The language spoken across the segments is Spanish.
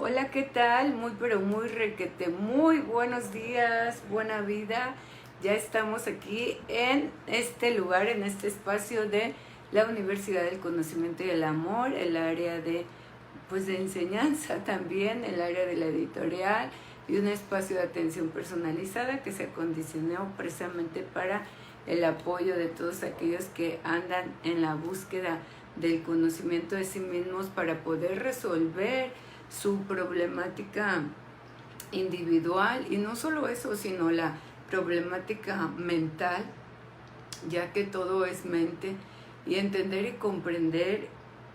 Hola, ¿qué tal? Muy, pero muy requete, muy buenos días, buena vida. Ya estamos aquí en este lugar, en este espacio de la Universidad del Conocimiento y el Amor, el área de enseñanza también, el área de la editorial y un espacio de atención personalizada que se acondicionó precisamente para el apoyo de todos aquellos que andan en la búsqueda del conocimiento de sí mismos para poder resolver su problemática individual, y no solo eso, sino la problemática mental, ya que todo es mente, y entender y comprender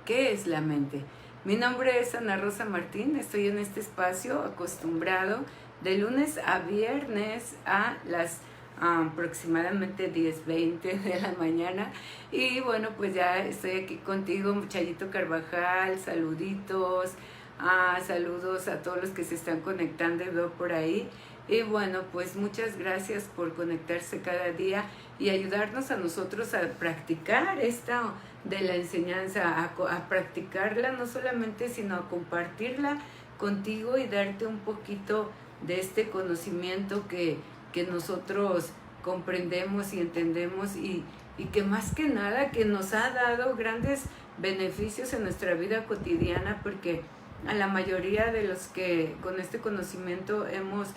qué es la mente. Mi nombre es Ana Rosa Martín, estoy en este espacio acostumbrado de lunes a viernes a las aproximadamente 10:20 de la mañana. Y bueno, pues ya estoy aquí contigo, Chayito Carvajal, saluditos, saludos a todos los que se están conectando y veo por ahí. Y bueno, pues muchas gracias por conectarse cada día y ayudarnos a nosotros a practicar esta de la enseñanza, a practicarla no solamente, sino a compartirla contigo y darte un poquito de este conocimiento que nosotros comprendemos y entendemos, y que más que nada que nos ha dado grandes beneficios en nuestra vida cotidiana, porque a la mayoría de los que con este conocimiento hemos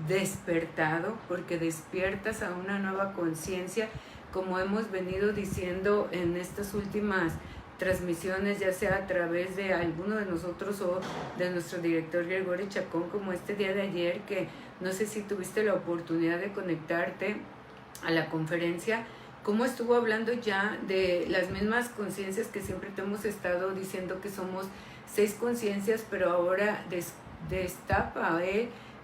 despertado, porque despiertas a una nueva conciencia, como hemos venido diciendo en estas últimas transmisiones, ya sea a través de alguno de nosotros o de nuestro director Gregorio Chacón, como este día de ayer, que no sé si tuviste la oportunidad de conectarte a la conferencia, cómo estuvo hablando ya de las mismas conciencias que siempre te hemos estado diciendo que somos 6 conciencias, pero ahora destapa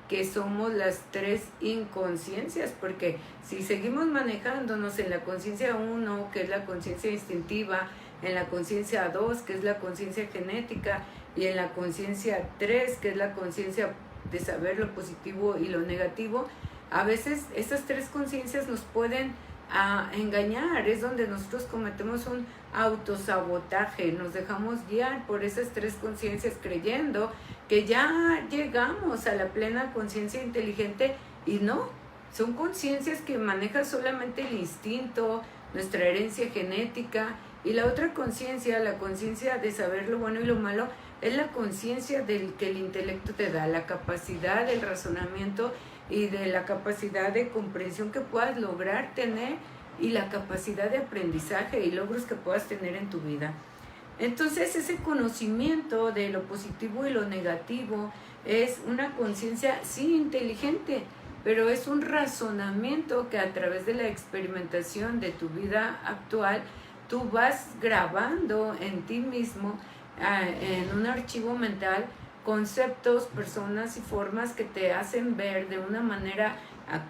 que somos las 3 inconsciencias, porque si seguimos manejándonos en la conciencia 1, que es la conciencia instintiva, en la conciencia 2, que es la conciencia genética, y en la conciencia 3, que es la conciencia de saber lo positivo y lo negativo, a veces esas 3 conciencias nos pueden engañar. Es donde nosotros cometemos un autosabotaje, nos dejamos guiar por esas 3 conciencias creyendo que ya llegamos a la plena conciencia inteligente, y no, son conciencias que manejan solamente el instinto, nuestra herencia genética. Y la otra conciencia, la conciencia de saber lo bueno y lo malo, es la conciencia del que el intelecto te da, la capacidad del razonamiento y de la capacidad de comprensión que puedas lograr tener, y la capacidad de aprendizaje y logros que puedas tener en tu vida. Entonces, ese conocimiento de lo positivo y lo negativo es una conciencia, sí, inteligente, pero es un razonamiento que a través de la experimentación de tu vida actual, tú vas grabando en ti mismo, en un archivo mental, conceptos, personas y formas que te hacen ver de una manera,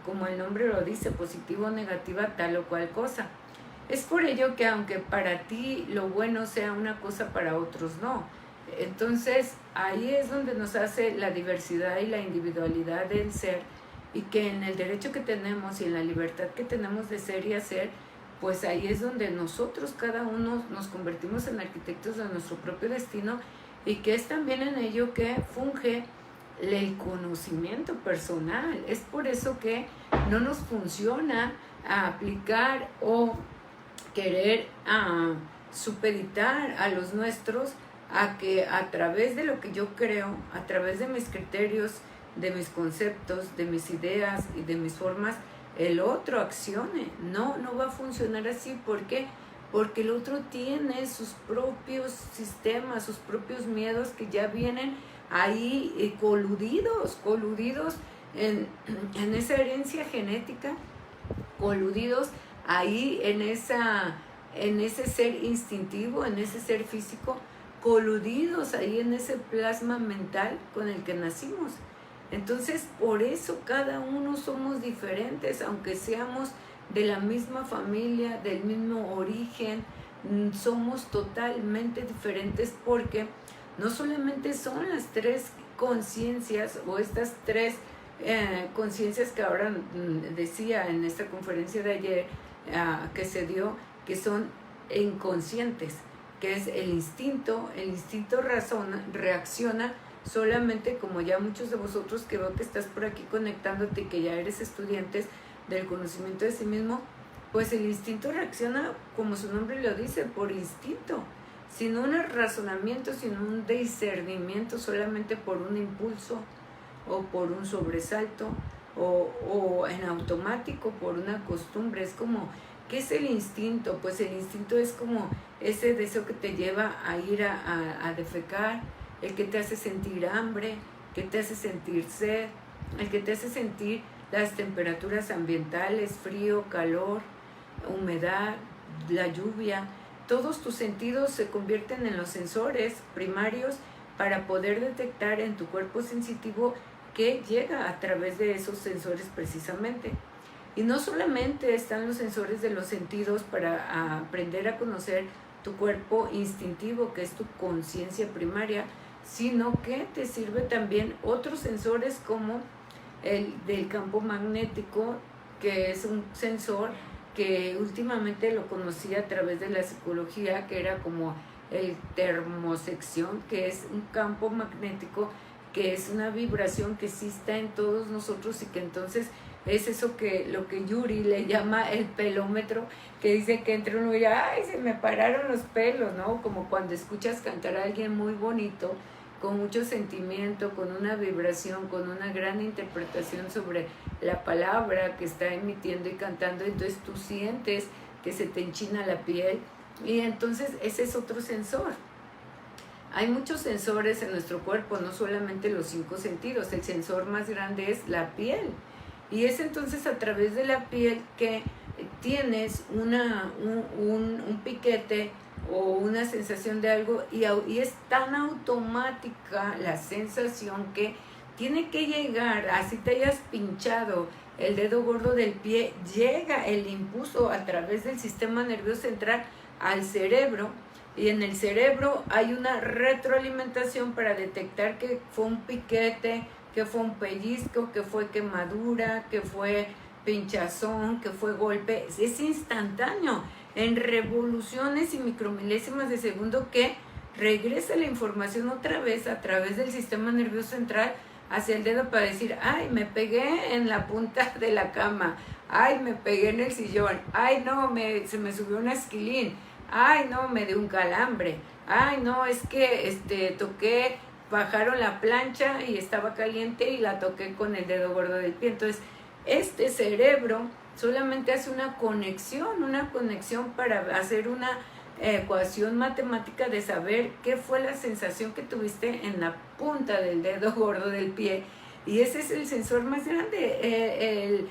como el nombre lo dice, positivo o negativa, tal o cual cosa. Es por ello que aunque para ti lo bueno sea una cosa, para otros no. Entonces ahí es donde nos hace la diversidad y la individualidad del ser, y que en el derecho que tenemos y en la libertad que tenemos de ser y hacer, pues ahí es donde nosotros cada uno nos convertimos en arquitectos de nuestro propio destino, y que es también en ello que funge el conocimiento personal. Es por eso que no nos funciona aplicar o querer supeditar a los nuestros a que a través de lo que yo creo, a través de mis criterios, de mis conceptos, de mis ideas y de mis formas, el otro accione. No va a funcionar así. ¿Por qué? Porque el otro tiene sus propios sistemas, sus propios miedos que ya vienen ahí coludidos en esa herencia genética, coludidos ahí en ese ser instintivo, en ese ser físico, coludidos ahí en ese plasma mental con el que nacimos. Entonces, por eso cada uno somos diferentes, aunque seamos de la misma familia, del mismo origen, somos totalmente diferentes, porque no solamente son las 3 conciencias o estas 3 conciencias que ahora decía en esta conferencia de ayer que se dio, que son inconscientes, que es el instinto razona, reacciona solamente como ya muchos de vosotros que veo que estás por aquí conectándote y que ya eres estudiantes del conocimiento de sí mismo, pues el instinto reacciona, como su nombre lo dice, por instinto, sin un razonamiento, sin un discernimiento, solamente por un impulso o por un sobresalto o en automático por una costumbre. Es como, ¿qué es el instinto? Pues el instinto es como ese deseo que te lleva a ir a defecar, el que te hace sentir hambre, que te hace sentir sed, el que te hace sentir las temperaturas ambientales, frío, calor, humedad, la lluvia. Todos tus sentidos se convierten en los sensores primarios para poder detectar en tu cuerpo sensitivo qué llega a través de esos sensores precisamente. Y no solamente están los sensores de los sentidos para aprender a conocer tu cuerpo instintivo, que es tu conciencia primaria, sino que te sirve también otros sensores como el del campo magnético, que es un sensor que últimamente lo conocí a través de la psicología, que era como el termosección, que es un campo magnético, que es una vibración que sí está en todos nosotros y que entonces es eso que lo que Yuri le llama el pelómetro, que dice que entre uno y ay, se me pararon los pelos, ¿no? Como cuando escuchas cantar a alguien muy bonito, con mucho sentimiento, con una vibración, con una gran interpretación sobre la palabra que está emitiendo y cantando, entonces tú sientes que se te enchina la piel y entonces ese es otro sensor. Hay muchos sensores en nuestro cuerpo, no solamente los 5 sentidos, el sensor más grande es la piel y es entonces a través de la piel que tienes un piquete o una sensación de algo y es tan automática la sensación que tiene que llegar, así te hayas pinchado el dedo gordo del pie, llega el impulso a través del sistema nervioso central al cerebro y en el cerebro hay una retroalimentación para detectar que fue un piquete, que fue un pellizco, que fue quemadura, que fue pinchazón, que fue golpe, es instantáneo, en revoluciones y micromilésimas de segundo que regresa la información otra vez a través del sistema nervioso central hacia el dedo para decir, ay, me pegué en la punta de la cama, ay, me pegué en el sillón, ay, no, se me subió un esquilín, ay, no, me dio un calambre, ay, no, es que toqué, bajaron la plancha y estaba caliente y la toqué con el dedo gordo del pie. Entonces, este cerebro solamente hace una conexión para hacer una ecuación matemática de saber qué fue la sensación que tuviste en la punta del dedo gordo del pie. Y ese es el sensor más grande,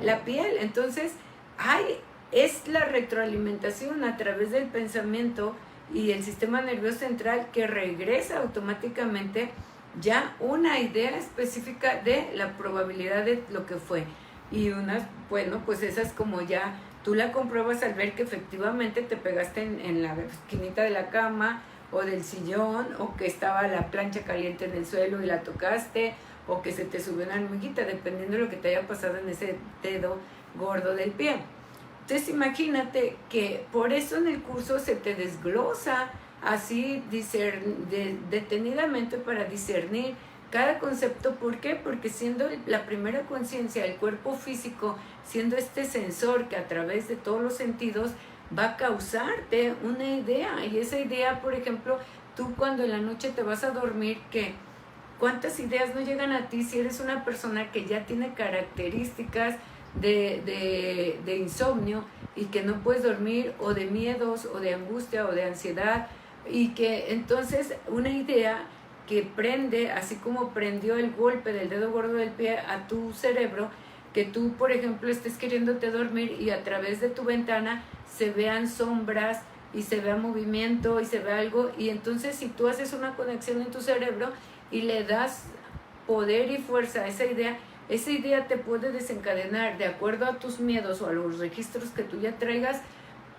la piel. Entonces, es la retroalimentación a través del pensamiento y el sistema nervioso central que regresa automáticamente ya una idea específica de la probabilidad de lo que fue. Y pues esas como ya tú la compruebas al ver que efectivamente te pegaste en la esquinita de la cama o del sillón, o que estaba la plancha caliente en el suelo y la tocaste, o que se te subió una hormiguita, dependiendo de lo que te haya pasado en ese dedo gordo del pie. Entonces imagínate que por eso en el curso se te desglosa así detenidamente para discernir cada concepto. ¿Por qué? Porque siendo la primera conciencia del cuerpo físico, siendo este sensor que a través de todos los sentidos va a causarte una idea. Y esa idea, por ejemplo, tú cuando en la noche te vas a dormir, ¿cuántas ideas no llegan a ti si eres una persona que ya tiene características de insomnio y que no puedes dormir, o de miedos, o de angustia, o de ansiedad, y que entonces una idea que prende, así como prendió el golpe del dedo gordo del pie a tu cerebro, que tú, por ejemplo, estés queriéndote dormir y a través de tu ventana se vean sombras y se vea movimiento y se vea algo, y entonces si tú haces una conexión en tu cerebro y le das poder y fuerza a esa idea te puede desencadenar, de acuerdo a tus miedos o a los registros que tú ya traigas,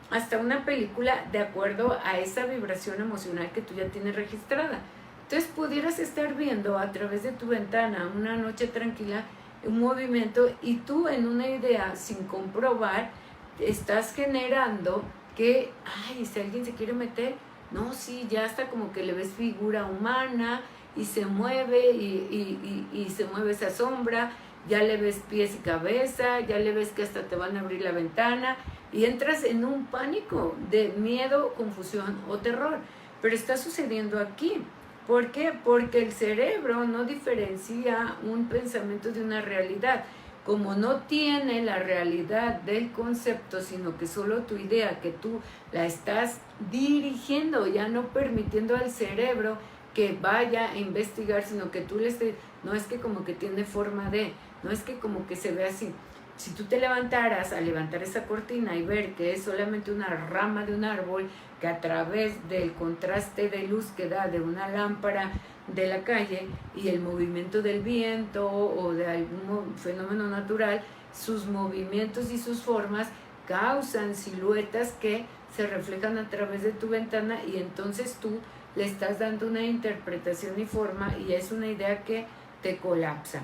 hasta una película de acuerdo a esa vibración emocional que tú ya tienes registrada. Entonces pudieras estar viendo a través de tu ventana una noche tranquila un movimiento y tú en una idea sin comprobar estás generando que, ay, si alguien se quiere meter, no, sí, ya está como que le ves figura humana y se mueve y se mueve esa sombra, ya le ves pies y cabeza, ya le ves que hasta te van a abrir la ventana y entras en un pánico de miedo, confusión o terror. Pero está sucediendo aquí. ¿Por qué? Porque el cerebro no diferencia un pensamiento de una realidad. Como no tiene la realidad del concepto, sino que solo tu idea, que tú la estás dirigiendo, ya no permitiendo al cerebro que vaya a investigar, sino que tú le estés, no es que como que tiene forma de, no es que como que se ve así. Si tú te levantaras a levantar esa cortina y ver que es solamente una rama de un árbol, que a través del contraste de luz que da de una lámpara de la calle y el movimiento del viento o de algún fenómeno natural, sus movimientos y sus formas causan siluetas que se reflejan a través de tu ventana y entonces tú le estás dando una interpretación y forma y es una idea que te colapsa.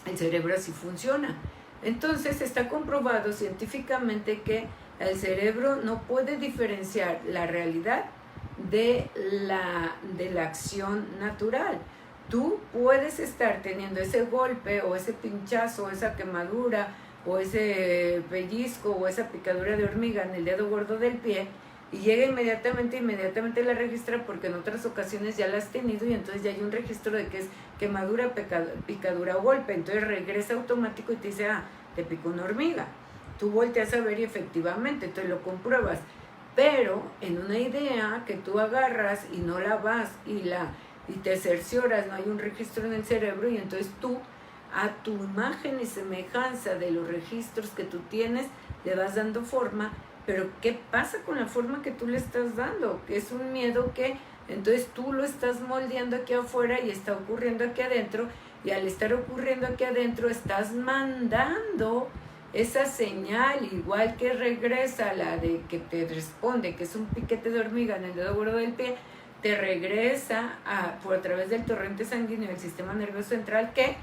El cerebro así funciona. Entonces está comprobado científicamente que el cerebro no puede diferenciar la realidad de la acción natural. Tú puedes estar teniendo ese golpe o ese pinchazo, o esa quemadura o ese pellizco o esa picadura de hormiga en el dedo gordo del pie y llega inmediatamente la registra porque en otras ocasiones ya la has tenido y entonces ya hay un registro de que es quemadura, picadura o golpe. Entonces regresa automático y te dice, te picó una hormiga. Tú volteas a ver y efectivamente te lo compruebas. Pero en una idea que tú agarras y no la vas y te cercioras, no hay un registro en el cerebro y entonces tú a tu imagen y semejanza de los registros que tú tienes le vas dando forma. Pero ¿qué pasa con la forma que tú le estás dando? Que es un miedo que entonces tú lo estás moldeando aquí afuera y está ocurriendo aquí adentro y al estar ocurriendo aquí adentro estás mandando esa señal, igual que regresa la de que te responde, que es un piquete de hormiga en el dedo gordo del pie, te regresa por a través del torrente sanguíneo del sistema nervioso central, que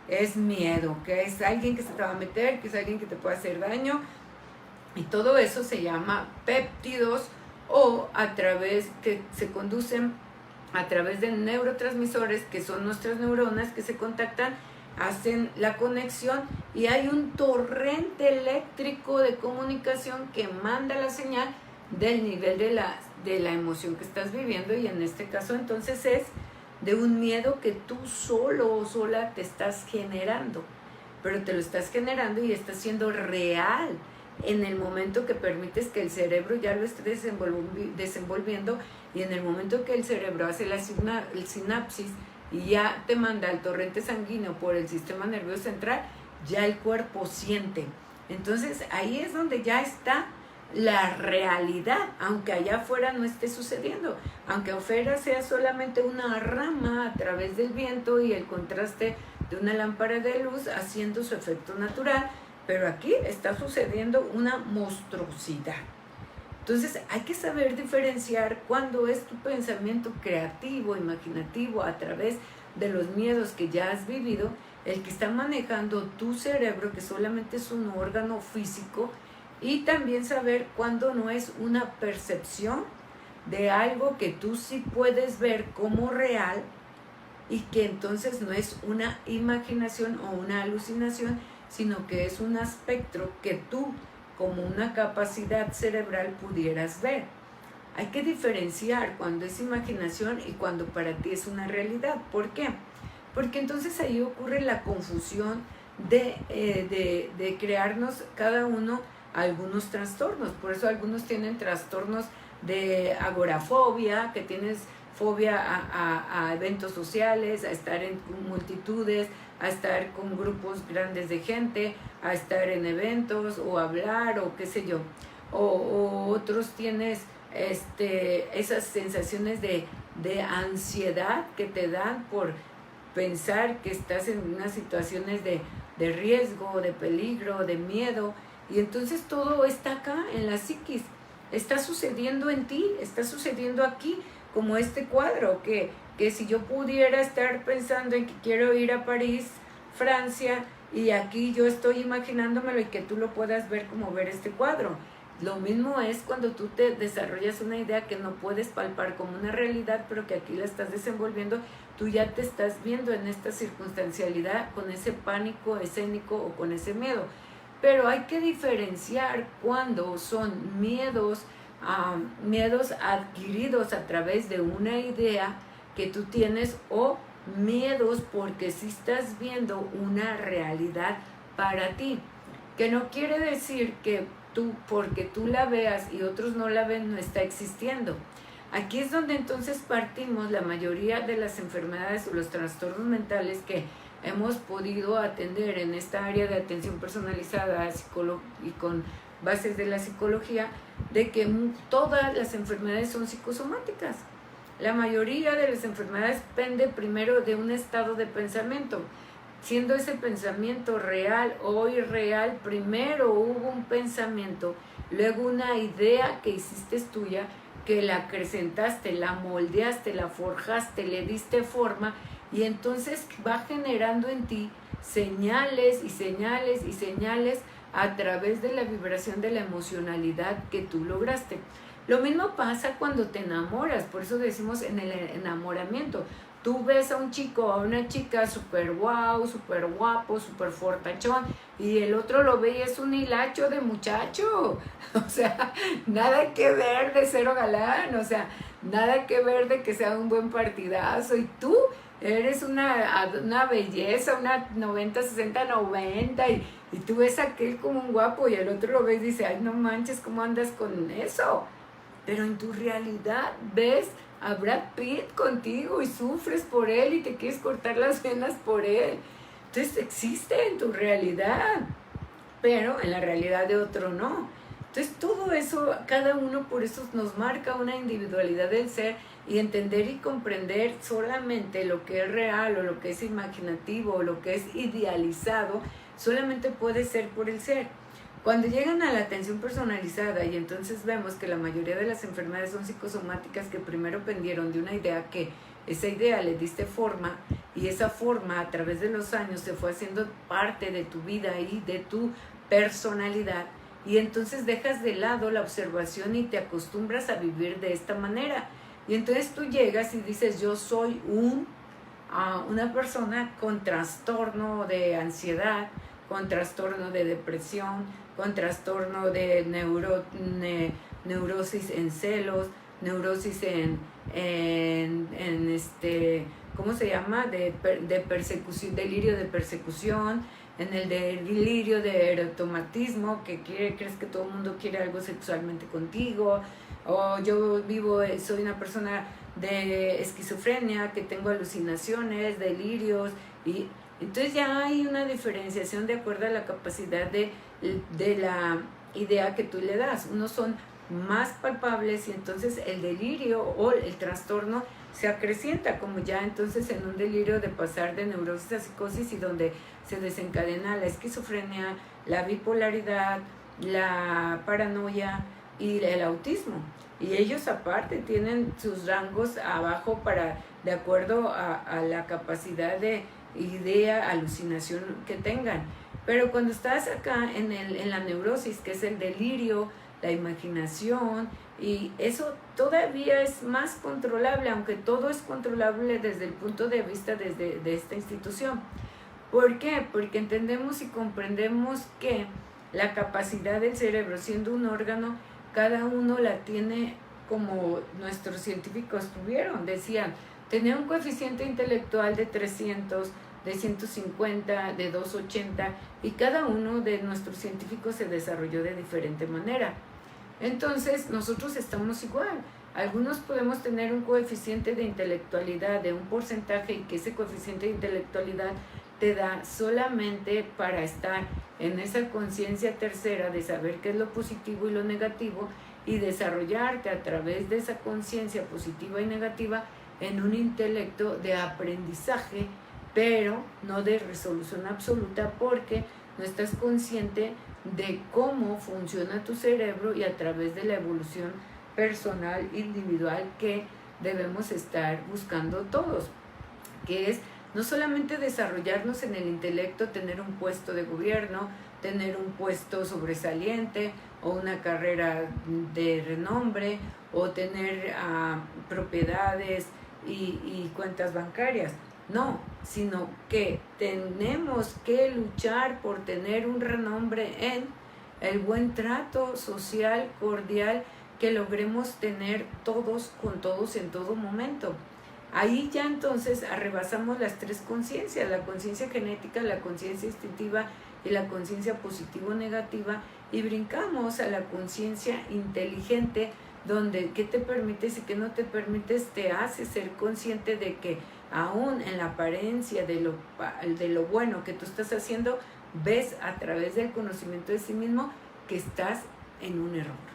es miedo, que es alguien que se te va a meter, que es alguien que te puede hacer daño, y todo eso se llama péptidos o a través que se conducen a través de neurotransmisores que son nuestras neuronas que se contactan, hacen la conexión y hay un torrente eléctrico de comunicación que manda la señal del nivel de la emoción que estás viviendo y en este caso entonces es de un miedo que tú solo o sola te estás generando, pero te lo estás generando y está siendo real en el momento que permites que el cerebro ya lo esté desenvolviendo y en el momento que el cerebro hace el sinapsis y ya te manda el torrente sanguíneo por el sistema nervioso central, ya el cuerpo siente. Entonces ahí es donde ya está la realidad, aunque allá afuera no esté sucediendo, aunque afuera sea solamente una rama a través del viento y el contraste de una lámpara de luz haciendo su efecto natural, pero aquí está sucediendo una monstruosidad. Entonces hay que saber diferenciar cuándo es tu pensamiento creativo, imaginativo, a través de los miedos que ya has vivido, el que está manejando tu cerebro, que solamente es un órgano físico, y también saber cuándo no es una percepción de algo que tú sí puedes ver como real y que entonces no es una imaginación o una alucinación, sino que es un espectro que tú como una capacidad cerebral pudieras ver. Hay que diferenciar cuando es imaginación y cuando para ti es una realidad. ¿Por qué? Porque entonces ahí ocurre la confusión de crearnos cada uno algunos trastornos. Por eso algunos tienen trastornos de agorafobia, que tienes fobia a eventos sociales, a estar en multitudes, a estar con grupos grandes de gente, a estar en eventos o hablar o qué sé yo. O otros tienes esas sensaciones de ansiedad que te dan por pensar que estás en unas situaciones de riesgo, de peligro, de miedo. Y entonces todo está acá en la psiquis, está sucediendo en ti, está sucediendo aquí, como este cuadro, que si yo pudiera estar pensando en que quiero ir a París, Francia, y aquí yo estoy imaginándomelo y que tú lo puedas ver como ver este cuadro. Lo mismo es cuando tú te desarrollas una idea que no puedes palpar como una realidad, pero que aquí la estás desenvolviendo, tú ya te estás viendo en esta circunstancialidad con ese pánico escénico o con ese miedo. Pero hay que diferenciar cuando son miedos, miedos adquiridos a través de una idea que tú tienes o miedos porque sí estás viendo una realidad para ti. Que no quiere decir que tú, porque tú la veas y otros no la ven, no está existiendo. Aquí es donde entonces partimos la mayoría de las enfermedades o los trastornos mentales que hemos podido atender en esta área de atención personalizada y con bases de la psicología, de que todas las enfermedades son psicosomáticas. La mayoría de las enfermedades pende primero de un estado de pensamiento. Siendo ese pensamiento real o irreal, primero hubo un pensamiento, luego una idea que hiciste tuya, que la acrecentaste, la moldeaste, la forjaste, le diste forma, y entonces va generando en ti señales y señales y señales a través de la vibración de la emocionalidad que tú lograste. Lo mismo pasa cuando te enamoras, por eso decimos en el enamoramiento. Tú ves a un chico o a una chica súper guau, súper guapo, súper fortachón, y el otro lo ve y es un hilacho de muchacho. O sea, nada que ver de cero galán, o sea, nada que ver de que sea un buen partidazo. Y tú eres una belleza, una 90, 60, 90, y tú ves a aquel como un guapo y el otro lo ves y dice, ay, no manches, ¿cómo andas con eso? Pero en tu realidad ves a Brad Pitt contigo y sufres por él y te quieres cortar las venas por él. Entonces existe en tu realidad, pero en la realidad de otro no. Entonces todo eso, cada uno por eso nos marca una individualidad del ser, y entender y comprender solamente lo que es real o lo que es imaginativo o lo que es idealizado, solamente puede ser por el ser. Cuando llegan a la atención personalizada y entonces vemos que la mayoría de las enfermedades son psicosomáticas que primero pendieron de una idea, que esa idea le diste forma, y esa forma a través de los años se fue haciendo parte de tu vida y de tu personalidad, y entonces dejas de lado la observación y te acostumbras a vivir de esta manera. Y entonces tú llegas y dices, yo soy una persona con trastorno de ansiedad, con trastorno de depresión, con trastorno de neurosis en celos, neurosis ¿cómo se llama? De persecución, delirio de persecución, en el delirio de erotomatismo, que crees que todo el mundo quiere algo sexualmente contigo, o yo soy una persona de esquizofrenia, que tengo alucinaciones, delirios, y entonces ya hay una diferenciación de acuerdo a la capacidad de la idea que tú le das. Unos son más palpables y entonces el delirio o el trastorno se acrecienta, como ya entonces en un delirio de pasar de neurosis a psicosis, y donde se desencadena la esquizofrenia, la bipolaridad, la paranoia y el autismo. Y ellos aparte tienen sus rangos abajo de acuerdo a la capacidad de idea, alucinación que tengan. Pero cuando estás acá en la neurosis, que es el delirio, la imaginación, y eso todavía es más controlable, aunque todo es controlable desde el punto de vista de esta institución. ¿Por qué? Porque entendemos y comprendemos que la capacidad del cerebro, siendo un órgano, cada uno la tiene como nuestros científicos decían, tenía un coeficiente intelectual de 300, de 150, de 280, y cada uno de nuestros científicos se desarrolló de diferente manera. Entonces nosotros estamos igual. Algunos podemos tener un coeficiente de intelectualidad de un porcentaje, y que ese coeficiente de intelectualidad te da solamente para estar en esa conciencia tercera de saber qué es lo positivo y lo negativo, y desarrollarte a través de esa conciencia positiva y negativa en un intelecto de aprendizaje, pero no de resolución absoluta, porque no estás consciente de cómo funciona tu cerebro, y a través de la evolución personal, individual, que debemos estar buscando todos, que es no solamente desarrollarnos en el intelecto, tener un puesto de gobierno, tener un puesto sobresaliente o una carrera de renombre o tener propiedades y cuentas bancarias. No, sino que tenemos que luchar por tener un renombre en el buen trato social, cordial, que logremos tener todos con todos en todo momento. Ahí ya entonces rebasamos las tres conciencias, la conciencia genética, la conciencia instintiva y la conciencia positivo-negativa, y brincamos a la conciencia inteligente, donde qué te permites y qué no te permites te hace ser consciente de que aún en la apariencia de lo bueno que tú estás haciendo, ves a través del conocimiento de sí mismo que estás en un error.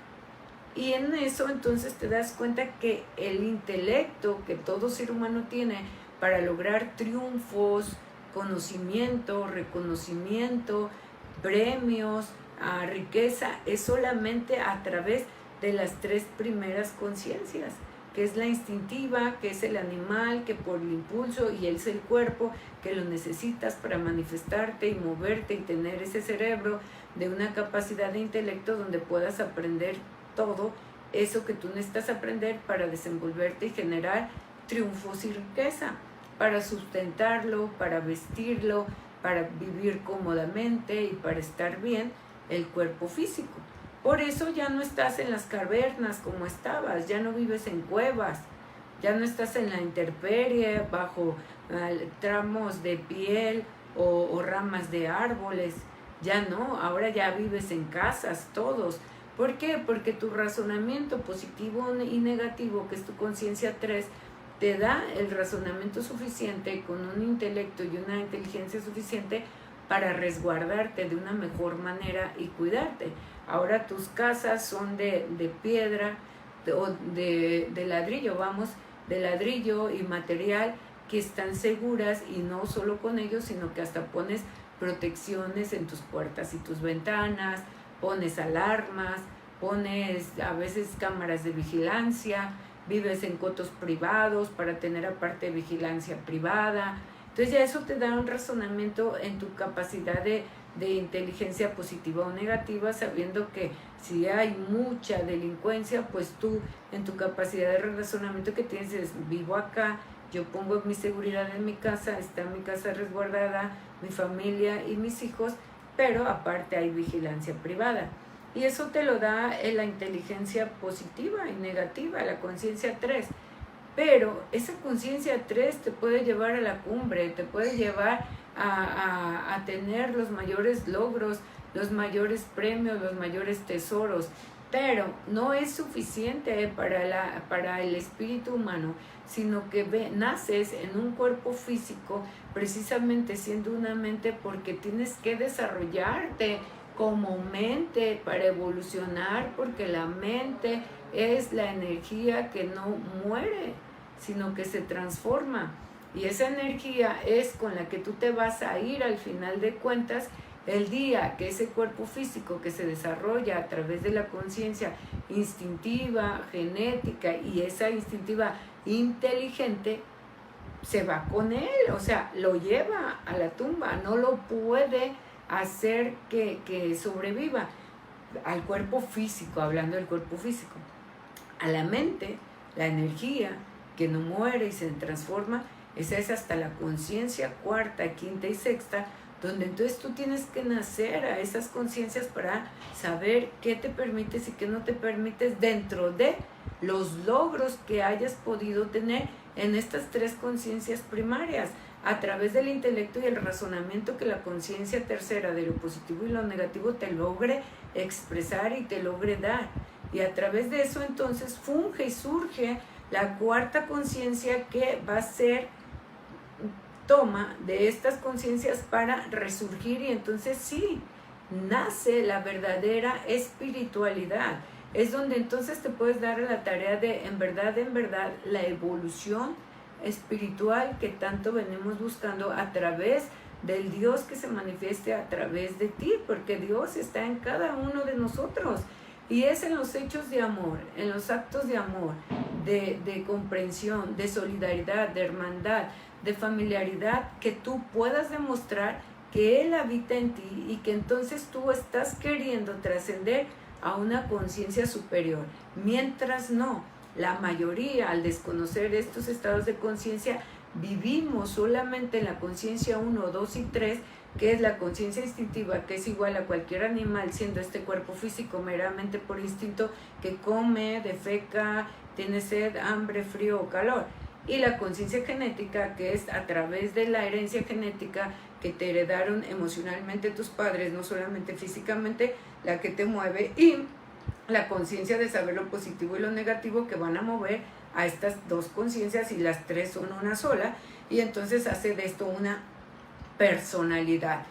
Y en eso entonces te das cuenta que el intelecto que todo ser humano tiene para lograr triunfos, conocimiento, reconocimiento, premios, riqueza, es solamente a través de las tres primeras conciencias, que es la instintiva, que es el animal, que por el impulso, y es el cuerpo, que lo necesitas para manifestarte y moverte y tener ese cerebro de una capacidad de intelecto donde puedas aprender todo eso que tú necesitas aprender para desenvolverte y generar triunfos y riqueza, para sustentarlo, para vestirlo, para vivir cómodamente y para estar bien el cuerpo físico. Por eso ya no estás en las cavernas como estabas, ya no vives en cuevas, ya no estás en la intemperie bajo tramos de piel o ramas de árboles, ya no, ahora ya vives en casas todos. ¿Por qué? Porque tu razonamiento positivo y negativo, que es tu conciencia 3, te da el razonamiento suficiente con un intelecto y una inteligencia suficiente para resguardarte de una mejor manera y cuidarte. Ahora tus casas son de piedra o de ladrillo, de ladrillo y material, que están seguras, y no solo con ellos, sino que hasta pones protecciones en tus puertas y tus ventanas, pones alarmas, pones a veces cámaras de vigilancia, vives en cotos privados para tener aparte vigilancia privada. Entonces ya eso te da un razonamiento en tu capacidad de inteligencia positiva o negativa, sabiendo que si hay mucha delincuencia, pues tú en tu capacidad de razonamiento que tienes es: vivo acá, yo pongo mi seguridad en mi casa, está mi casa resguardada, mi familia y mis hijos, pero aparte hay vigilancia privada. Y eso te lo da la inteligencia positiva y negativa, la conciencia 3. Pero esa conciencia 3 te puede llevar a la cumbre, te puede llevar a tener los mayores logros, los mayores premios, los mayores tesoros. Pero no es suficiente para el espíritu humano, sino que naces en un cuerpo físico, precisamente siendo una mente, porque tienes que desarrollarte como mente para evolucionar, porque la mente es la energía que no muere, sino que se transforma, y esa energía es con la que tú te vas a ir al final de cuentas, el día que ese cuerpo físico que se desarrolla a través de la conciencia instintiva, genética, y esa instintiva inteligente, se va con él, o sea, lo lleva a la tumba, no lo puede hacer que sobreviva al cuerpo físico, hablando del cuerpo físico. A la mente, la energía que no muere y se transforma, esa es hasta la conciencia cuarta, quinta y sexta, donde entonces tú tienes que nacer a esas conciencias para saber qué te permites y qué no te permites dentro de los logros que hayas podido tener en estas tres conciencias primarias, a través del intelecto y el razonamiento que la conciencia tercera de lo positivo y lo negativo te logre expresar y te logre dar. Y a través de eso entonces funge y surge la cuarta conciencia, que va a ser toma de estas conciencias para resurgir, y entonces sí, nace la verdadera espiritualidad. Es donde entonces te puedes dar a la tarea de, en verdad, la evolución espiritual que tanto venimos buscando a través del Dios que se manifieste a través de ti, porque Dios está en cada uno de nosotros, y es en los hechos de amor, en los actos de amor, de comprensión, de solidaridad, de hermandad, de familiaridad, que tú puedas demostrar que Él habita en ti y que entonces tú estás queriendo trascender a una conciencia superior. Mientras no, la mayoría, al desconocer estos estados de conciencia, vivimos solamente en la conciencia 1, 2 y 3, que es la conciencia instintiva, que es igual a cualquier animal, siendo este cuerpo físico meramente por instinto, que come, defeca, tiene sed, hambre, frío o calor. Y la conciencia genética, que es a través de la herencia genética que te heredaron emocionalmente tus padres, no solamente físicamente, la que te mueve, y la conciencia de saber lo positivo y lo negativo, que van a mover a estas dos conciencias, y las tres son una sola, y entonces hace de esto una personalidad.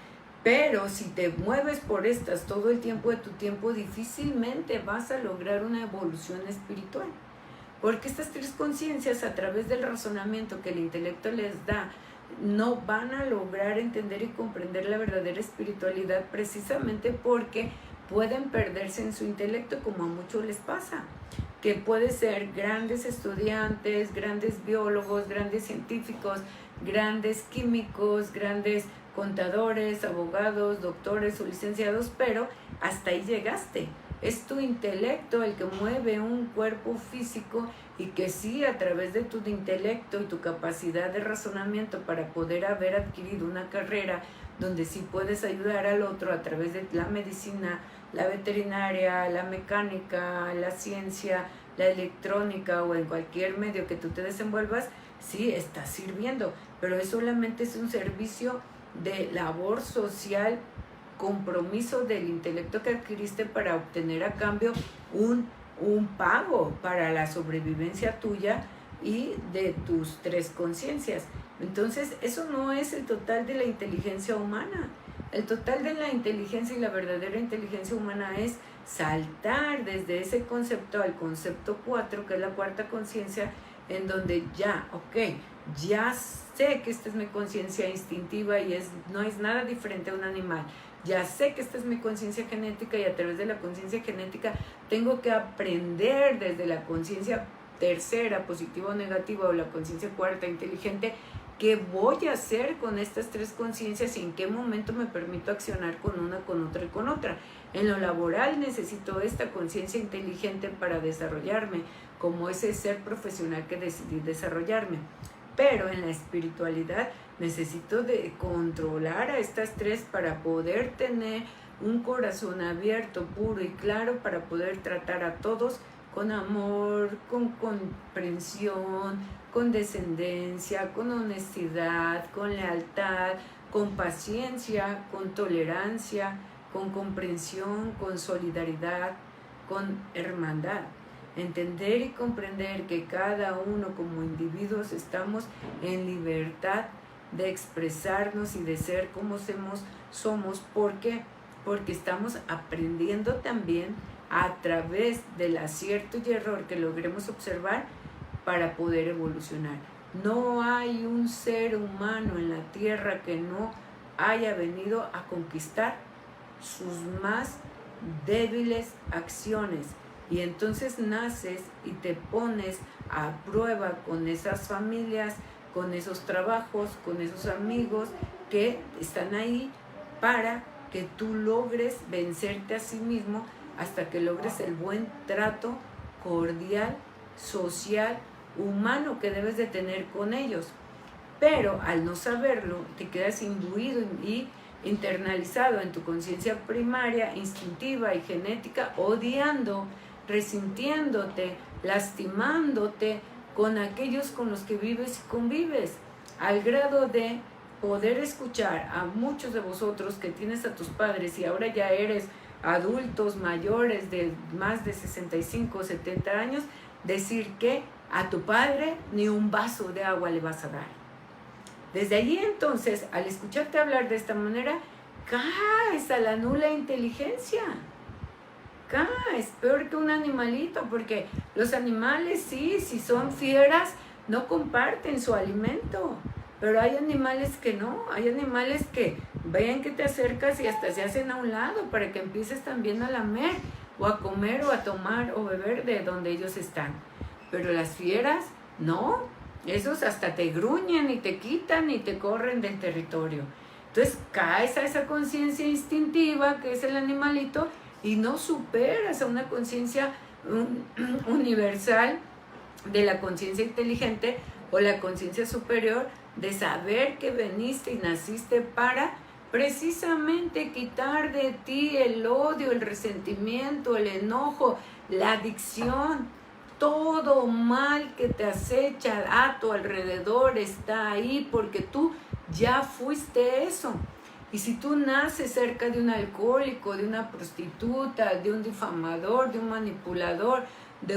Pero si te mueves por estas todo el tiempo de tu tiempo, difícilmente vas a lograr una evolución espiritual, porque estas tres conciencias, a través del razonamiento que el intelecto les da, no van a lograr entender y comprender la verdadera espiritualidad, precisamente porque pueden perderse en su intelecto, como a muchos les pasa, que puede ser grandes estudiantes, grandes biólogos, grandes científicos, grandes químicos, grandes contadores, abogados, doctores o licenciados, pero hasta ahí llegaste. Es tu intelecto el que mueve un cuerpo físico, y que sí, a través de tu intelecto y tu capacidad de razonamiento para poder haber adquirido una carrera donde sí puedes ayudar al otro a través de la medicina, la veterinaria, la mecánica, la ciencia, la electrónica o en cualquier medio que tú te desenvuelvas, sí estás sirviendo, pero eso solamente es un servicio de labor social, compromiso del intelecto que adquiriste para obtener a cambio un pago para la sobrevivencia tuya y de tus tres conciencias. Entonces, eso no es el total de la inteligencia humana. El total de la inteligencia y la verdadera inteligencia humana es saltar desde ese concepto al concepto 4, que es la cuarta conciencia, en donde ya, ya sé que esta es mi conciencia instintiva y no es nada diferente a un animal. Ya sé que esta es mi conciencia genética, y a través de la conciencia genética tengo que aprender desde la conciencia tercera, positiva o negativa, o la conciencia cuarta, inteligente, qué voy a hacer con estas tres conciencias y en qué momento me permito accionar con una, con otra y con otra. En lo laboral necesito esta conciencia inteligente para desarrollarme como ese ser profesional que decidí desarrollarme. Pero en la espiritualidad necesito de controlar a estas tres para poder tener un corazón abierto, puro y claro, para poder tratar a todos con amor, con comprensión, con descendencia, con honestidad, con lealtad, con paciencia, con tolerancia, con comprensión, con solidaridad, con hermandad. Entender y comprender que cada uno como individuos estamos en libertad de expresarnos y de ser como somos. ¿Por qué? Porque estamos aprendiendo también a través del acierto y error que logremos observar para poder evolucionar. No hay un ser humano en la tierra que no haya venido a conquistar sus más débiles acciones. Y entonces naces y te pones a prueba con esas familias, con esos trabajos, con esos amigos que están ahí para que tú logres vencerte a sí mismo, hasta que logres el buen trato cordial, social, humano que debes de tener con ellos. Pero al no saberlo, te quedas imbuido y internalizado en tu conciencia primaria, instintiva y genética, odiando, resintiéndote, lastimándote con aquellos con los que vives y convives, al grado de poder escuchar a muchos de vosotros que tienes a tus padres y ahora ya eres adultos mayores de más de 65 o 70 años, decir que a tu padre ni un vaso de agua le vas a dar. Desde allí entonces, al escucharte hablar de esta manera, caes a la nula inteligencia. Es peor que un animalito, porque los animales sí, si son fieras, no comparten su alimento, pero hay animales que no, hay animales que ven que te acercas y hasta se hacen a un lado para que empieces también a lamer o a comer o a tomar o beber de donde ellos están. Pero las fieras no, Esos hasta te gruñen y te quitan y te corren del territorio. Entonces caes a esa conciencia instintiva que es el animalito y no superas a una conciencia universal de la conciencia inteligente o la conciencia superior de saber que veniste y naciste para precisamente quitar de ti el odio, el resentimiento, el enojo, la adicción. Todo mal que te acecha a tu alrededor está ahí porque tú ya fuiste eso. Y si tú naces cerca de un alcohólico, de una prostituta, de un difamador, de un manipulador, de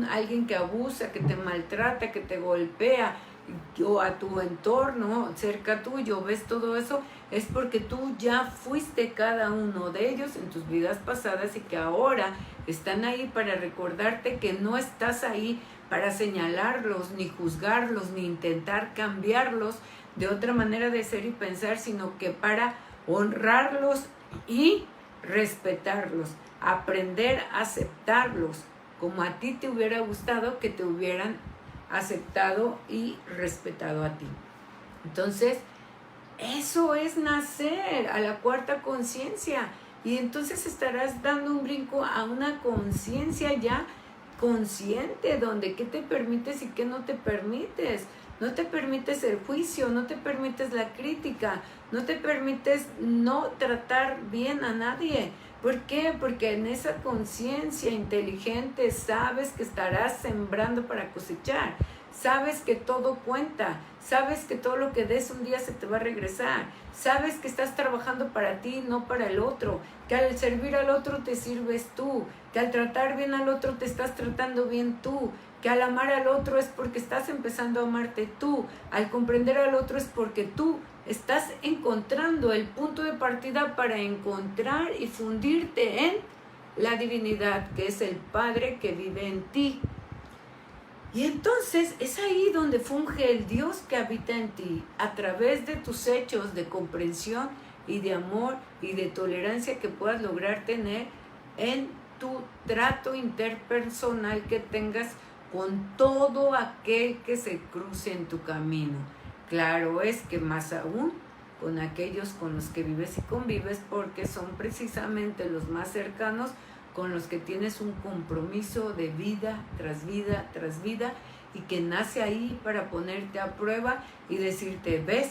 alguien que abusa, que te maltrata, que te golpea, o a tu entorno cerca tuyo, ves todo eso, es porque tú ya fuiste cada uno de ellos en tus vidas pasadas y que ahora están ahí para recordarte que no estás ahí para señalarlos, ni juzgarlos, ni intentar cambiarlos de otra manera de ser y pensar, sino que para honrarlos y respetarlos, aprender a aceptarlos, como a ti te hubiera gustado que te hubieran aceptado y respetado a ti. Entonces, eso es nacer a la cuarta conciencia. Y entonces estarás dando un brinco a una conciencia ya consciente, donde qué te permites y qué no te permites. No te permites el juicio, no te permites la crítica, no te permites no tratar bien a nadie. ¿Por qué? Porque en esa conciencia inteligente sabes que estarás sembrando para cosechar. Sabes que todo cuenta, sabes que todo lo que des un día se te va a regresar, sabes que estás trabajando para ti, no para el otro, que al servir al otro te sirves tú, que al tratar bien al otro te estás tratando bien tú, que al amar al otro es porque estás empezando a amarte tú, al comprender al otro es porque tú estás encontrando el punto de partida para encontrar y fundirte en la divinidad, que es el Padre que vive en ti. Y entonces es ahí donde funge el Dios que habita en ti, a través de tus hechos de comprensión y de amor y de tolerancia que puedas lograr tener en tu trato interpersonal que tengas con todo aquel que se cruce en tu camino. Claro es que más aún con aquellos con los que vives y convives, porque son precisamente los más cercanos, con los que tienes un compromiso de vida tras vida tras vida y que nace ahí para ponerte a prueba y decirte, ves,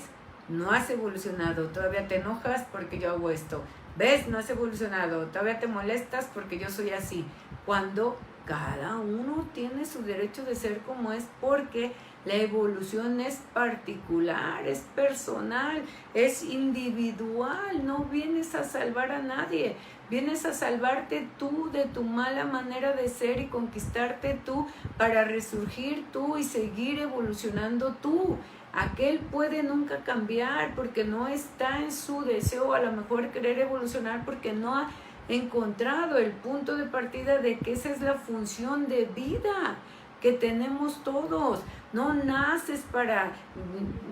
no has evolucionado, todavía te enojas porque yo hago esto, ves, no has evolucionado, todavía te molestas porque yo soy así, cuando cada uno tiene su derecho de ser como es, porque la evolución es particular, es personal, es individual, no vienes a salvar a nadie, vienes a salvarte tú de tu mala manera de ser y conquistarte tú para resurgir tú y seguir evolucionando tú. Aquel puede nunca cambiar porque no está en su deseo a lo mejor querer evolucionar porque no ha encontrado el punto de partida de que esa es la función de vida que tenemos todos. No naces para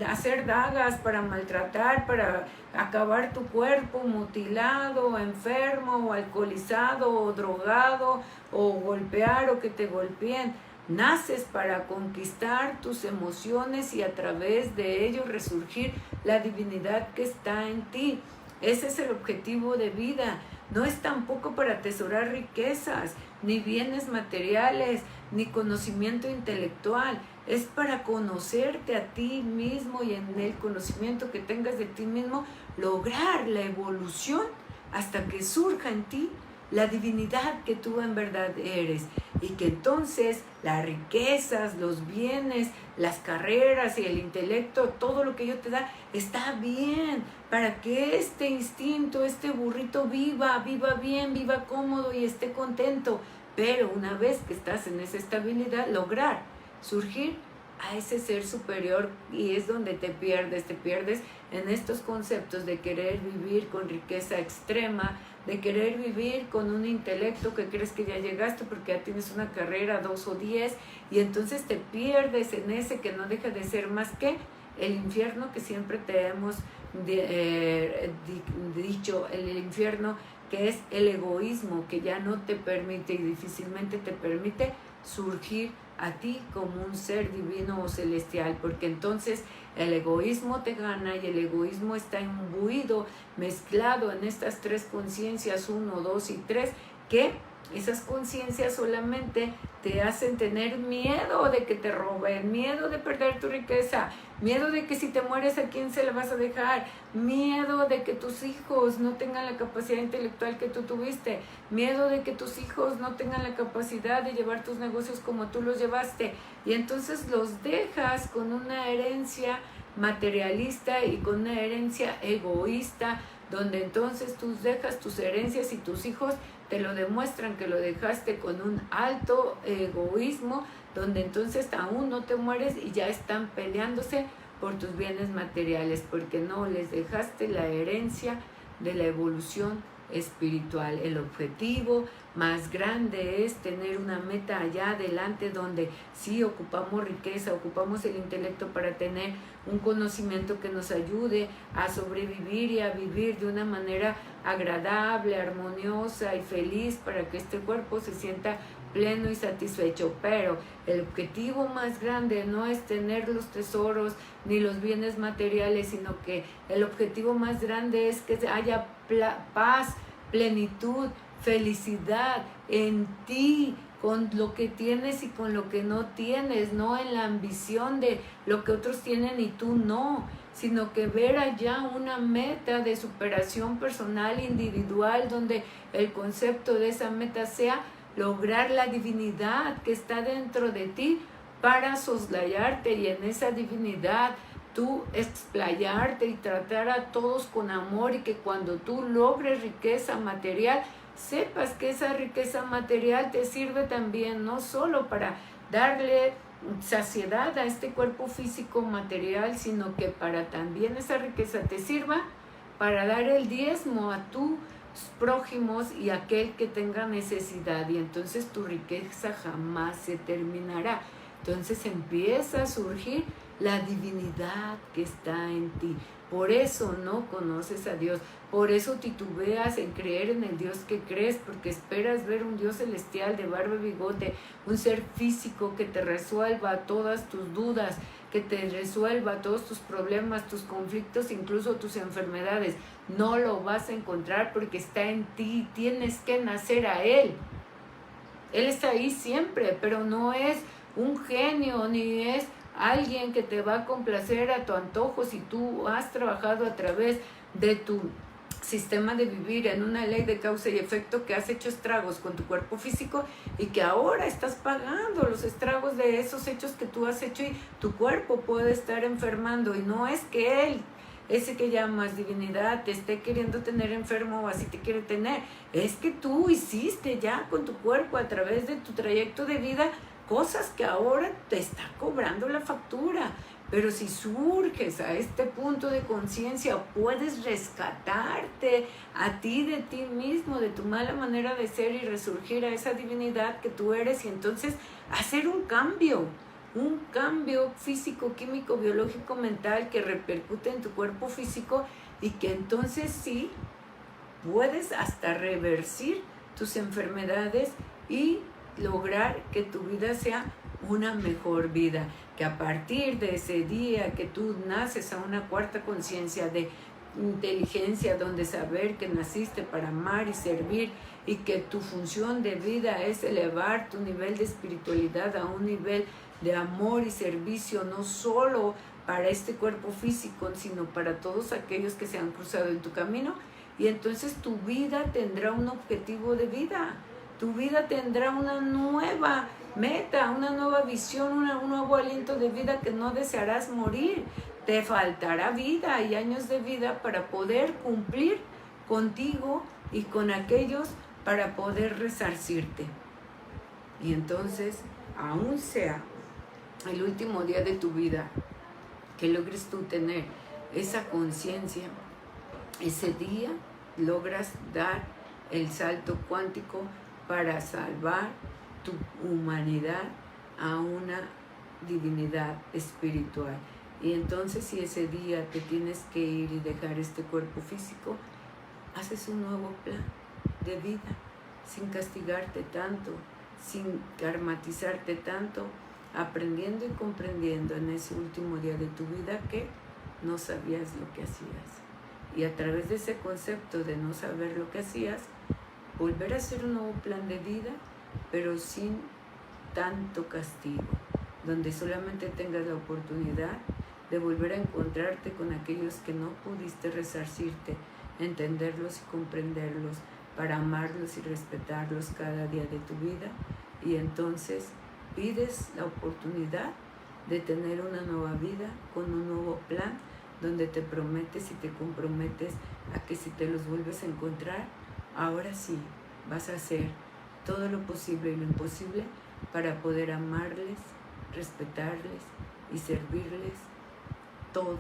hacer dagas, para maltratar, para acabar tu cuerpo mutilado, enfermo, o alcoholizado, o drogado, o golpear, o que te golpeen. Naces para conquistar tus emociones y a través de ello resurgir la divinidad que está en ti. Ese es el objetivo de vida. No es tampoco para atesorar riquezas, ni bienes materiales, ni conocimiento intelectual. Es para conocerte a ti mismo y en el conocimiento que tengas de ti mismo, lograr la evolución hasta que surja en ti la divinidad que tú en verdad eres. Y que entonces las riquezas, los bienes, las carreras y el intelecto, todo lo que Dios te da, está bien para que este instinto, este burrito viva bien, viva cómodo y esté contento. Pero una vez que estás en esa estabilidad, lograr surgir a ese ser superior, y es donde te pierdes en estos conceptos de querer vivir con riqueza extrema, de querer vivir con un intelecto que crees que ya llegaste porque ya tienes una carrera, 2 o 10, y entonces te pierdes en ese que no deja de ser más que el infierno que siempre te hemos dicho, el infierno que es el egoísmo, que ya no te permite y difícilmente te permite surgir a ti como un ser divino o celestial, porque entonces el egoísmo te gana y el egoísmo está imbuido, mezclado en estas tres conciencias, 1, 2 y 3, que esas conciencias solamente te hacen tener miedo de que te roben, miedo de perder tu riqueza, miedo de que si te mueres a quién se la vas a dejar, miedo de que tus hijos no tengan la capacidad intelectual que tú tuviste, miedo de que tus hijos no tengan la capacidad de llevar tus negocios como tú los llevaste, y entonces los dejas con una herencia materialista y con una herencia egoísta, donde entonces tú dejas tus herencias y tus hijos te lo demuestran que lo dejaste con un alto egoísmo, donde entonces aún no te mueres y ya están peleándose por tus bienes materiales, porque no les dejaste la herencia de la evolución espiritual. El objetivo más grande es tener una meta allá adelante, donde sí ocupamos riqueza, ocupamos el intelecto para tener un conocimiento que nos ayude a sobrevivir y a vivir de una manera agradable, armoniosa y feliz, para que este cuerpo se sienta pleno y satisfecho. Pero el objetivo más grande no es tener los tesoros ni los bienes materiales, sino que el objetivo más grande es que haya paz, plenitud, felicidad en ti, con lo que tienes y con lo que no tienes, no en la ambición de lo que otros tienen y tú no, sino que ver allá una meta de superación personal, individual, donde el concepto de esa meta sea lograr la divinidad que está dentro de ti para soslayarte, y en esa divinidad tú explayarte y tratar a todos con amor, y que cuando tú logres riqueza material, sepas que esa riqueza material te sirve también no solo para darle saciedad a este cuerpo físico material, sino que para también esa riqueza te sirva para dar el diezmo a tus prójimos y a aquel que tenga necesidad, y entonces tu riqueza jamás se terminará. Entonces empieza a surgir la divinidad que está en ti. Por eso no conoces a Dios, por eso titubeas en creer en el Dios que crees, porque esperas ver un Dios celestial de barba y bigote, un ser físico que te resuelva todas tus dudas, que te resuelva todos tus problemas, tus conflictos, incluso tus enfermedades. No lo vas a encontrar, porque está en ti, tienes que nacer a Él. Él está ahí siempre, pero no es un genio, ni es alguien que te va a complacer a tu antojo si tú has trabajado a través de tu sistema de vivir en una ley de causa y efecto, que has hecho estragos con tu cuerpo físico y que ahora estás pagando los estragos de esos hechos que tú has hecho, y tu cuerpo puede estar enfermando, y no es que Él, ese que llamas divinidad, te esté queriendo tener enfermo o así te quiere tener, es que tú hiciste ya con tu cuerpo a través de tu trayecto de vida cosas que ahora te está cobrando la factura. Pero si surges a este punto de conciencia, puedes rescatarte a ti de ti mismo, de tu mala manera de ser, y resurgir a esa divinidad que tú eres, y entonces hacer un cambio físico, químico, biológico, mental, que repercute en tu cuerpo físico, y que entonces sí puedes hasta reversir tus enfermedades y lograr que tu vida sea una mejor vida, que a partir de ese día que tú naces a una cuarta conciencia de inteligencia, donde saber que naciste para amar y servir, y que tu función de vida es elevar tu nivel de espiritualidad a un nivel de amor y servicio, no solo para este cuerpo físico, sino para todos aquellos que se han cruzado en tu camino, y entonces tu vida tendrá un objetivo de vida. Tu vida tendrá una nueva meta, una nueva visión, un nuevo aliento de vida, que no desearás morir. Te faltará vida y años de vida para poder cumplir contigo y con aquellos, para poder resarcirte. Y entonces, aún sea el último día de tu vida, que logres tú tener esa conciencia, ese día logras dar el salto cuántico para salvar tu humanidad a una divinidad espiritual. Y entonces, si ese día te tienes que ir y dejar este cuerpo físico, haces un nuevo plan de vida, sin castigarte tanto, sin karmatizarte tanto, aprendiendo y comprendiendo en ese último día de tu vida que no sabías lo que hacías. Y a través de ese concepto de no saber lo que hacías, volver a hacer un nuevo plan de vida, pero sin tanto castigo, donde solamente tengas la oportunidad de volver a encontrarte con aquellos que no pudiste resarcirte, entenderlos y comprenderlos, para amarlos y respetarlos cada día de tu vida. Y entonces pides la oportunidad de tener una nueva vida con un nuevo plan, donde te prometes y te comprometes a que si te los vuelves a encontrar, ahora sí vas a hacer todo lo posible y lo imposible para poder amarles, respetarles y servirles todos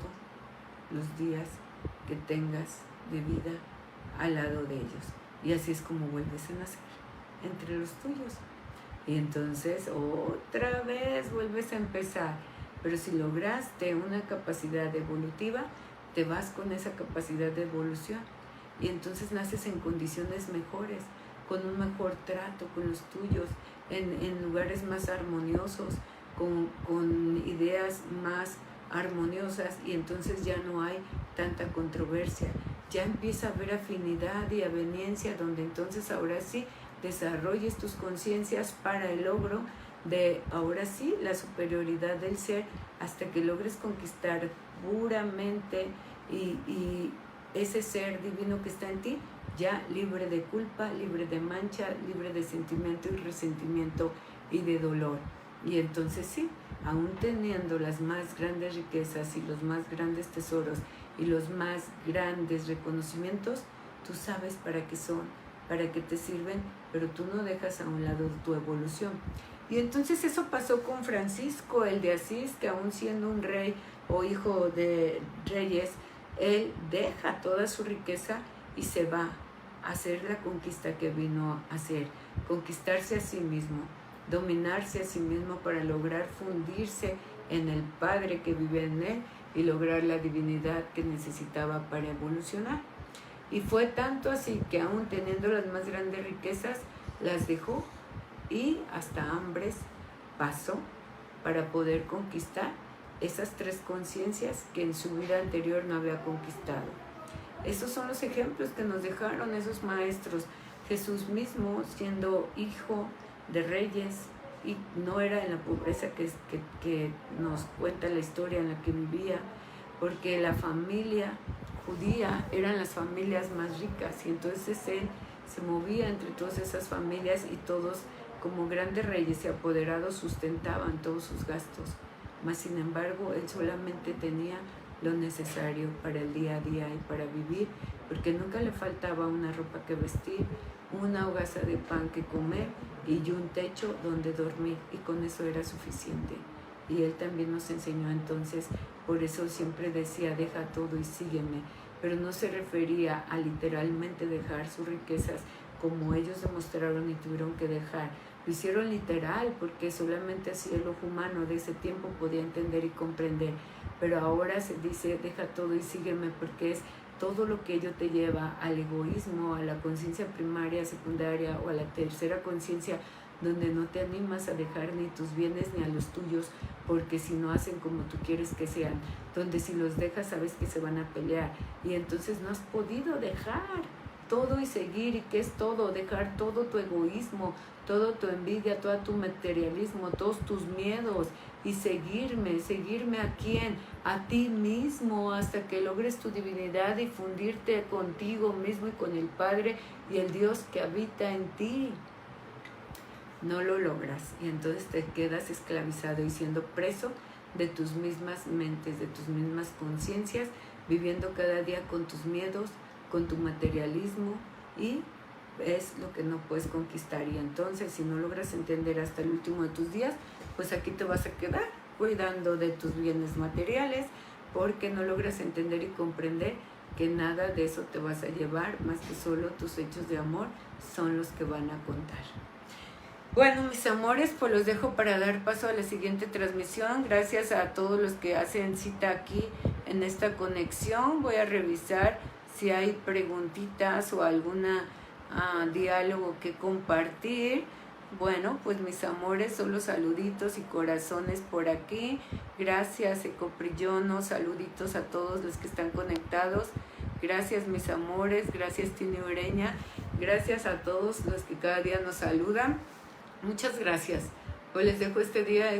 los días que tengas de vida al lado de ellos. Y así es como vuelves a nacer entre los tuyos. Y entonces otra vez vuelves a empezar. Pero si lograste una capacidad evolutiva, te vas con esa capacidad de evolución. Y entonces naces en condiciones mejores, con un mejor trato con los tuyos, en lugares más armoniosos, con ideas más armoniosas, y entonces ya no hay tanta controversia. Ya empieza a haber afinidad y aveniencia, donde entonces ahora sí desarrolles tus conciencias para el logro de, ahora sí, la superioridad del ser, hasta que logres conquistar puramente y ese ser divino que está en ti, ya libre de culpa, libre de mancha, libre de sentimiento y resentimiento y de dolor. Y entonces sí, aún teniendo las más grandes riquezas y los más grandes tesoros y los más grandes reconocimientos, tú sabes para qué son, para qué te sirven, pero tú no dejas a un lado tu evolución. Y entonces eso pasó con Francisco, el de Asís, que aún siendo un rey o hijo de reyes, él deja toda su riqueza y se va a hacer la conquista que vino a hacer, conquistarse a sí mismo, dominarse a sí mismo para lograr fundirse en el Padre que vive en él y lograr la divinidad que necesitaba para evolucionar. Y fue tanto así que aún teniendo las más grandes riquezas, las dejó y hasta hambres pasó para poder conquistar esas tres conciencias que en su vida anterior no había conquistado. Esos son los ejemplos que nos dejaron esos maestros. Jesús mismo, siendo hijo de reyes, y no era en la pobreza que nos cuenta la historia en la que vivía, porque la familia judía eran las familias más ricas, y entonces él se movía entre todas esas familias y todos como grandes reyes y apoderados sustentaban todos sus gastos. Mas sin embargo él solamente tenía lo necesario para el día a día y para vivir, porque nunca le faltaba una ropa que vestir, una hogaza de pan que comer y un techo donde dormir, y con eso era suficiente. Y él también nos enseñó entonces, por eso siempre decía, deja todo y sígueme, pero no se refería a literalmente dejar sus riquezas como ellos demostraron y tuvieron que dejar. Lo hicieron literal, porque solamente así el ojo humano de ese tiempo podía entender y comprender, pero ahora se dice, deja todo y sígueme, porque es todo lo que ello te lleva al egoísmo, a la conciencia primaria, secundaria o a la tercera conciencia, donde no te animas a dejar ni tus bienes ni a los tuyos, porque si no hacen como tú quieres que sean, donde si los dejas sabes que se van a pelear, y entonces no has podido dejar todo y seguir. ¿Y qué es todo? Dejar todo tu egoísmo, toda tu envidia, todo tu materialismo, todos tus miedos, y seguirme ¿a quién? A ti mismo, hasta que logres tu divinidad y fundirte contigo mismo y con el Padre y el Dios que habita en ti. No lo logras, y entonces te quedas esclavizado y siendo preso de tus mismas mentes, de tus mismas conciencias, viviendo cada día con tus miedos, con tu materialismo, y es lo que no puedes conquistar. Y entonces si no logras entender hasta el último de tus días, pues aquí te vas a quedar cuidando de tus bienes materiales, porque no logras entender y comprender que nada de eso te vas a llevar, más que solo tus hechos de amor son los que van a contar. Bueno, mis amores, pues los dejo para dar paso a la siguiente transmisión. Gracias a todos los que hacen cita aquí en esta conexión. Voy a revisar si hay preguntitas o algún diálogo que compartir. Bueno, pues mis amores, solo saluditos y corazones por aquí. Gracias, Ecoprillono, saluditos a todos los que están conectados. Gracias, mis amores, gracias, Tini Ureña. Gracias a todos los que cada día nos saludan. Muchas gracias. Hoy les dejo este día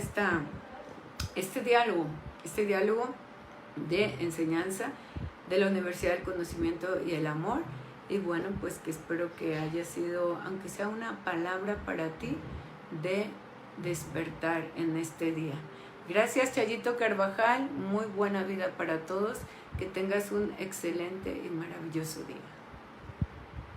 este diálogo de enseñanza de la Universidad del Conocimiento y el Amor. Y bueno, pues que espero que haya sido, aunque sea una palabra para ti, de despertar en este día. Gracias, Chayito Carvajal. Muy buena vida para todos. Que tengas un excelente y maravilloso día.